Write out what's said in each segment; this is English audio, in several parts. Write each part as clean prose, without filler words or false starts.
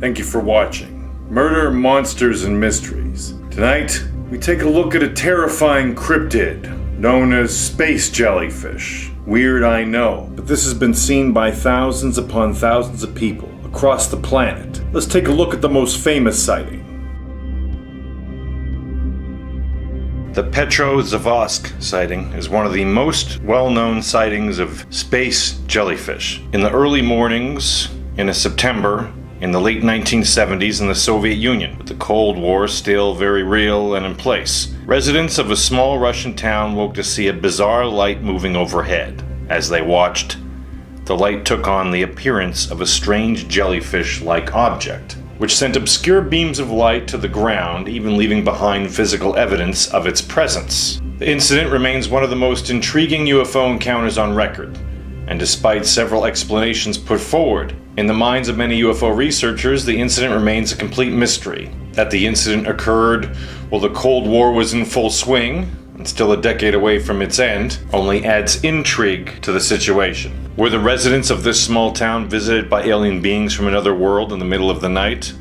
Thank you for watching Murder, Monsters, and Mysteries. Tonight, we take a look at a terrifying cryptid known as space jellyfish. Weird, I know, but this has been seen by thousands upon thousands of people across the planet. Let's take a look at the most famous sighting. The Petrozavodsk sighting is one of the most well-known sightings of space jellyfish. In the early mornings in September in the late 1970s in the Soviet Union, with the Cold War still very real and in place, residents of a small Russian town woke to see a bizarre light moving overhead. As they watched, the light took on the appearance of a strange jellyfish-like object, which sent obscure beams of light to the ground, even leaving behind physical evidence of its presence. The incident remains one of the most intriguing UFO encounters on record, and despite several explanations put forward, in the minds of many UFO researchers, the incident remains a complete mystery. That the incident occurred while the Cold War was in full swing, and still a decade away from its end, only adds intrigue to the situation. Were the residents of this small town visited by alien beings from another world in the middle of the night?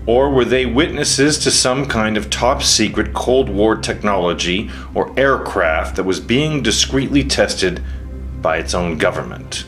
Or were they witnesses to some kind of top-secret Cold War technology or aircraft that was being discreetly tested by its own government?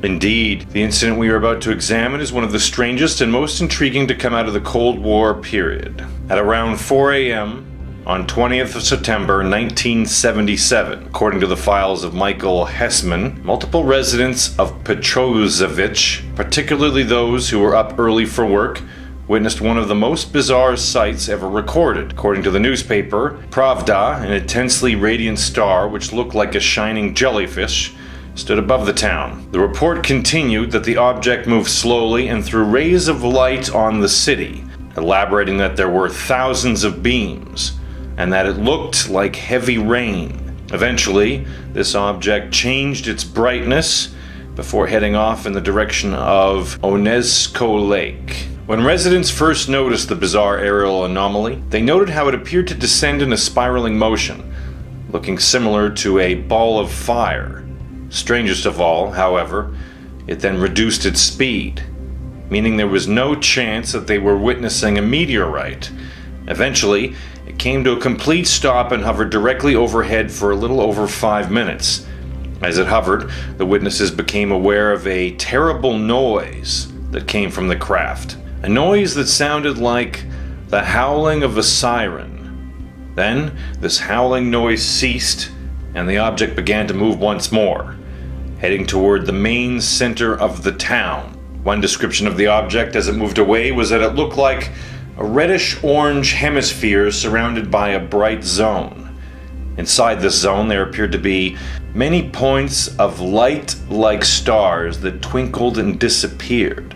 Indeed, the incident we are about to examine is one of the strangest and most intriguing to come out of the Cold War period. At around 4 a.m., on 20th of September 1977, according to the files of Michael Hessman, multiple residents of Petrozavich, particularly those who were up early for work, witnessed one of the most bizarre sights ever recorded. According to the newspaper, Pravda, an intensely radiant star which looked like a shining jellyfish, stood above the town. The report continued that the object moved slowly and threw rays of light on the city, elaborating that there were thousands of beams, and that it looked like heavy rain. Eventually, this object changed its brightness before heading off in the direction of Onezko Lake. When residents first noticed the bizarre aerial anomaly, they noted how it appeared to descend in a spiraling motion, looking similar to a ball of fire. Strangest of all, however, it then reduced its speed, meaning there was no chance that they were witnessing a meteorite. Eventually, it came to a complete stop and hovered directly overhead for a little over 5 minutes. As it hovered, the witnesses became aware of a terrible noise that came from the craft. A noise that sounded like the howling of a siren. Then, this howling noise ceased, and the object began to move once more, heading toward the main center of the town. One description of the object as it moved away was that it looked like a reddish-orange hemisphere surrounded by a bright zone. Inside this zone there appeared to be many points of light-like stars that twinkled and disappeared.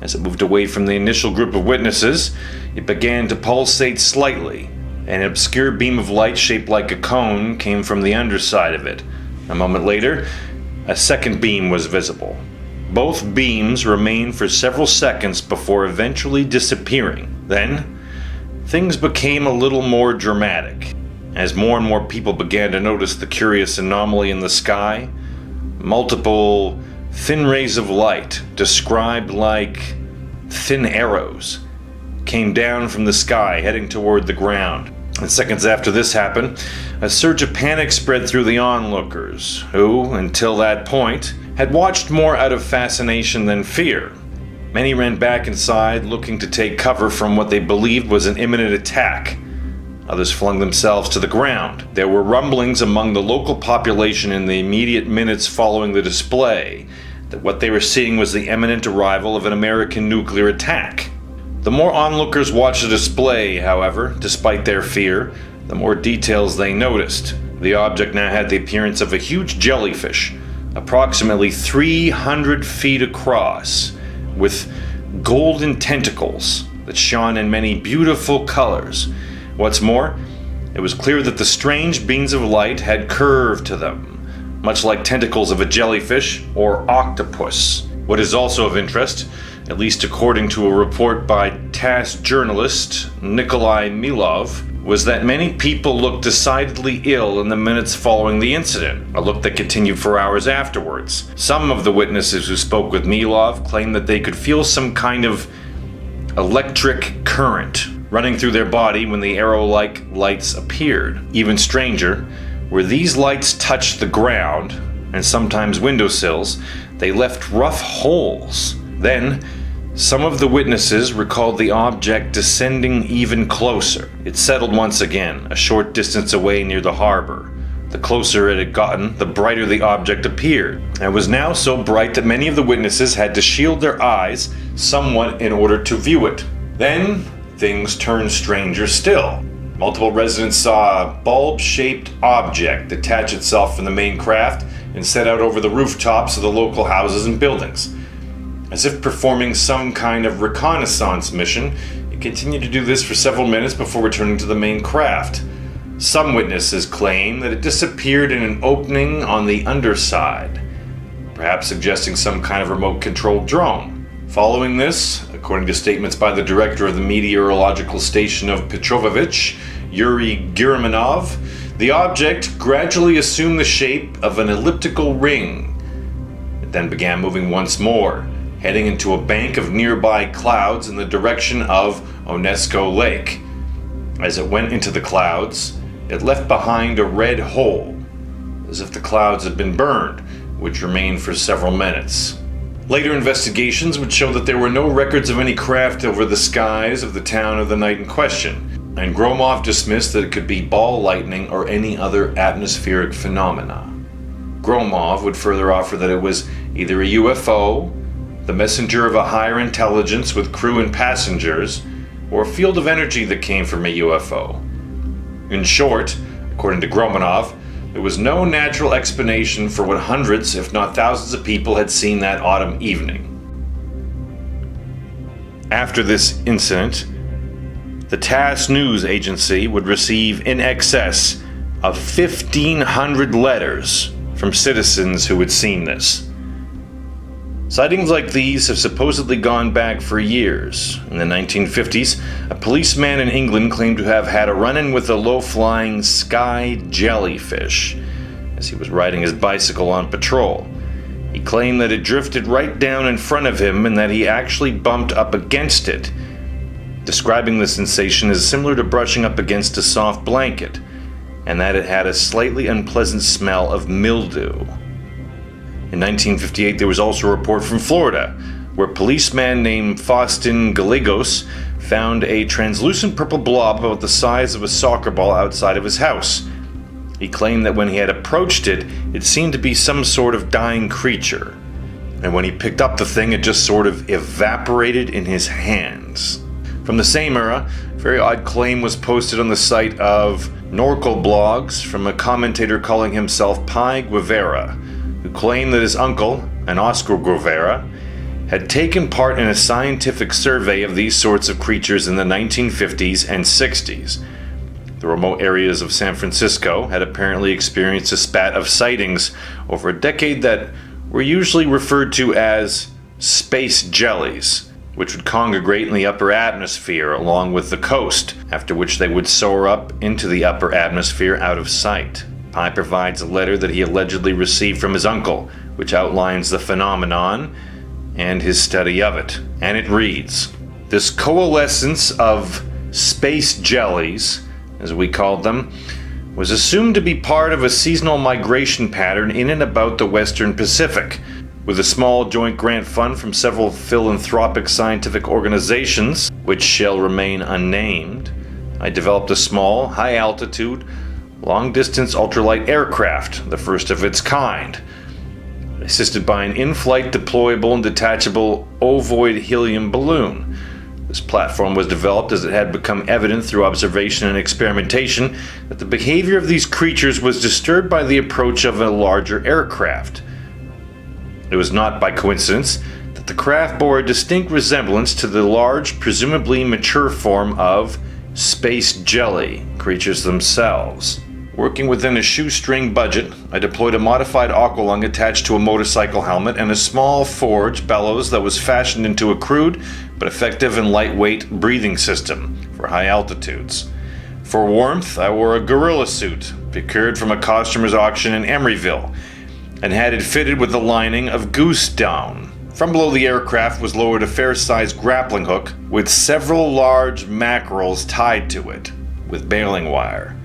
As it moved away from the initial group of witnesses, it began to pulsate slightly. An obscure beam of light shaped like a cone came from the underside of it. A moment later, a second beam was visible. Both beams remained for several seconds before eventually disappearing. Then, things became a little more dramatic. As more and more people began to notice the curious anomaly in the sky, multiple thin rays of light, described like thin arrows, came down from the sky, heading toward the ground. And seconds after this happened, a surge of panic spread through the onlookers, who, until that point, had watched more out of fascination than fear. Many ran back inside, looking to take cover from what they believed was an imminent attack. Others flung themselves to the ground. There were rumblings among the local population in the immediate minutes following the display that what they were seeing was the imminent arrival of an American nuclear attack. The more onlookers watched the display, however, despite their fear, the more details they noticed. The object now had the appearance of a huge jellyfish, approximately 300 feet across, with golden tentacles that shone in many beautiful colors. What's more, it was clear that the strange beams of light had curve to them, much like tentacles of a jellyfish or octopus. What is also of interest, at least according to a report by TASS journalist Nikolai Milov, was that many people looked decidedly ill in the minutes following the incident, a look that continued for hours afterwards. Some of the witnesses who spoke with Milov claimed that they could feel some kind of electric current running through their body when the arrow-like lights appeared. Even stranger, where these lights touched the ground, and sometimes windowsills, they left rough holes. Then, some of the witnesses recalled the object descending even closer. It settled once again, a short distance away near the harbor. The closer it had gotten, the brighter the object appeared. It was now so bright that many of the witnesses had to shield their eyes somewhat in order to view it. Then, things turned stranger still. Multiple residents saw a bulb-shaped object detach itself from the main craft and set out over the rooftops of the local houses and buildings. As if performing some kind of reconnaissance mission, it continued to do this for several minutes before returning to the main craft. Some witnesses claim that it disappeared in an opening on the underside, perhaps suggesting some kind of remote-controlled drone. Following this, according to statements by the director of the meteorological station of Petrovich, Yuri Gerasimov, the object gradually assumed the shape of an elliptical ring. It then began moving once more, heading into a bank of nearby clouds in the direction of Onesko Lake. As it went into the clouds, it left behind a red hole, as if the clouds had been burned, which remained for several minutes. Later investigations would show that there were no records of any craft over the skies of the town of the night in question, and Gromov dismissed that it could be ball lightning or any other atmospheric phenomena. Gromov would further offer that it was either a UFO, the messenger of a higher intelligence with crew and passengers, or a field of energy that came from a UFO. In short, according to Gromov, there was no natural explanation for what hundreds, if not thousands of people had seen that autumn evening. After this incident, the TASS news agency would receive in excess of 1,500 letters from citizens who had seen this. Sightings like these have supposedly gone back for years. In the 1950s, a policeman in England claimed to have had a run-in with a low-flying sky jellyfish as he was riding his bicycle on patrol. He claimed that it drifted right down in front of him and that he actually bumped up against it, describing the sensation as similar to brushing up against a soft blanket, and that it had a slightly unpleasant smell of mildew. In 1958, there was also a report from Florida, where a policeman named Faustin Gallegos found a translucent purple blob about the size of a soccer ball outside of his house. He claimed that when he had approached it, it seemed to be some sort of dying creature, and when he picked up the thing, it just sort of evaporated in his hands. From the same era, a very odd claim was posted on the site of Norcal Blogs from a commentator calling himself Pi Guevara, who claimed that his uncle, an Oscar Guevara, had taken part in a scientific survey of these sorts of creatures in the 1950s and 60s. The remote areas of San Francisco had apparently experienced a spat of sightings over a decade that were usually referred to as space jellies, which would congregate in the upper atmosphere along with the coast, after which they would soar up into the upper atmosphere out of sight. Pi provides a letter that he allegedly received from his uncle, which outlines the phenomenon and his study of it. And it reads, "This coalescence of space jellies, as we called them, was assumed to be part of a seasonal migration pattern in and about the Western Pacific. With a small joint grant fund from several philanthropic scientific organizations, which shall remain unnamed, I developed a small, high-altitude, long-distance ultralight aircraft, the first of its kind, assisted by an in-flight deployable and detachable ovoid helium balloon. This platform was developed as it had become evident through observation and experimentation that the behavior of these creatures was disturbed by the approach of a larger aircraft. It was not by coincidence that the craft bore a distinct resemblance to the large, presumably mature form of space jelly creatures themselves. Working within a shoestring budget, I deployed a modified aqualung attached to a motorcycle helmet and a small forge bellows that was fashioned into a crude but effective and lightweight breathing system for high altitudes. For warmth, I wore a gorilla suit procured from a costumer's auction in Emeryville and had it fitted with a lining of goose down. From below the aircraft was lowered a fair-sized grappling hook with several large mackerels tied to it with baling wire.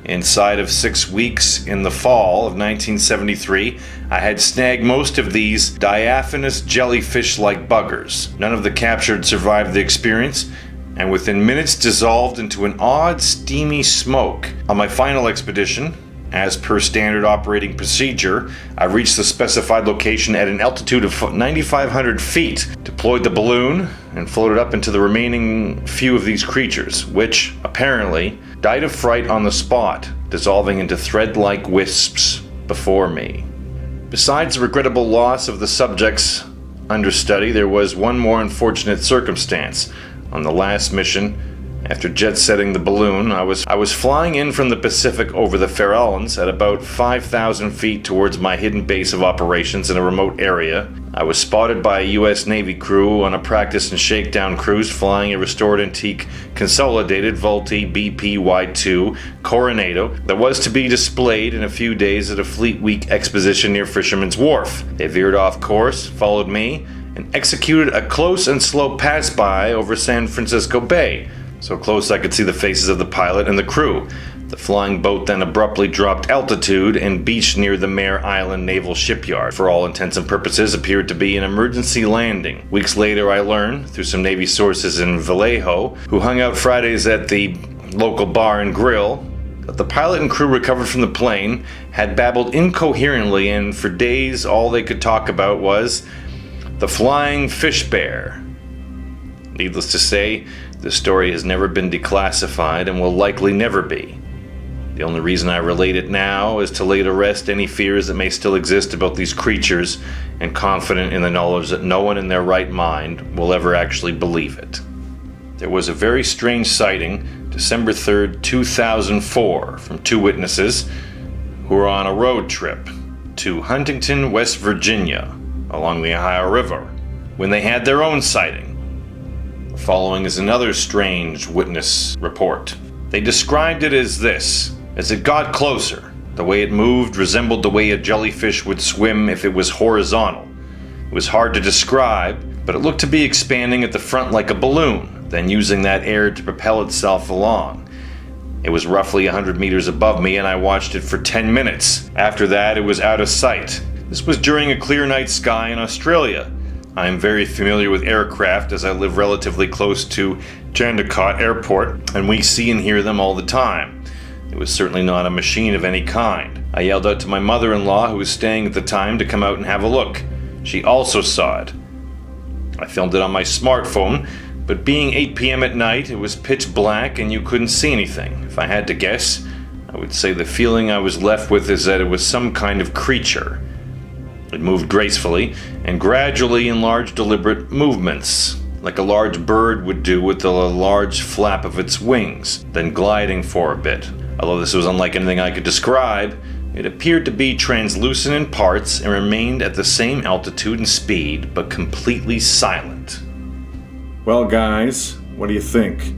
Inside of 6 weeks in the fall of 1973, I had snagged most of these diaphanous jellyfish-like buggers. None of the captured survived the experience, and within minutes dissolved into an odd, steamy smoke. On my final expedition, as per standard operating procedure, I reached the specified location at an altitude of 9,500 feet, deployed the balloon, and floated up into the remaining few of these creatures, which, apparently, died of fright on the spot, dissolving into thread-like wisps before me. Besides the regrettable loss of the subjects under study, there was one more unfortunate circumstance. On the last mission, after jet-setting the balloon, I was flying in from the Pacific over the Faroe Islands at about 5,000 feet towards my hidden base of operations in a remote area. I was spotted by a U.S. Navy crew on a practice and shakedown cruise flying a restored antique consolidated Vultee BP-Y2 Coronado that was to be displayed in a few days at a Fleet Week exposition near Fisherman's Wharf. They veered off course, followed me, and executed a close and slow pass-by over San Francisco Bay. So close I could see the faces of the pilot and the crew. The flying boat then abruptly dropped altitude and beached near the Mare Island Naval Shipyard. For all intents and purposes, appeared to be an emergency landing. Weeks later, I learned, through some Navy sources in Vallejo, who hung out Fridays at the local bar and grill, that the pilot and crew recovered from the plane had babbled incoherently, and for days all they could talk about was the flying fish bear. Needless to say, the story has never been declassified and will likely never be. The only reason I relate it now is to lay to rest any fears that may still exist about these creatures, and confident in the knowledge that no one in their right mind will ever actually believe it. There was a very strange sighting, December 3rd, 2004, from 2 witnesses who were on a road trip to Huntington, West Virginia, along the Ohio River, when they had their own sighting. Following is another strange witness report. They described it as this: as it got closer, the way it moved resembled the way a jellyfish would swim if it was horizontal. It was hard to describe, but it looked to be expanding at the front like a balloon, then using that air to propel itself along. It was roughly 100 meters above me, and I watched it for 10 minutes. After that, it was out of sight. This was during a clear night sky in Australia. I am very familiar with aircraft as I live relatively close to Jandakot Airport, and we see and hear them all the time. It was certainly not a machine of any kind. I yelled out to my mother-in-law, who was staying at the time, to come out and have a look. She also saw it. I filmed it on my smartphone, but being 8 p.m. at night, it was pitch black and you couldn't see anything. If I had to guess, I would say the feeling I was left with is that it was some kind of creature. It moved gracefully and gradually in large deliberate movements, like a large bird would do with the large flap of its wings, then gliding for a bit. Although this was unlike anything I could describe, it appeared to be translucent in parts and remained at the same altitude and speed, but completely silent. Well, guys, what do you think?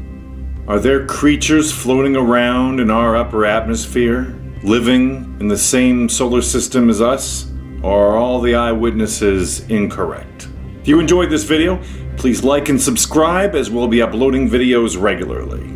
Are there creatures floating around in our upper atmosphere, living in the same solar system as us? Or are all the eyewitnesses incorrect? If you enjoyed this video, please like and subscribe, as we'll be uploading videos regularly.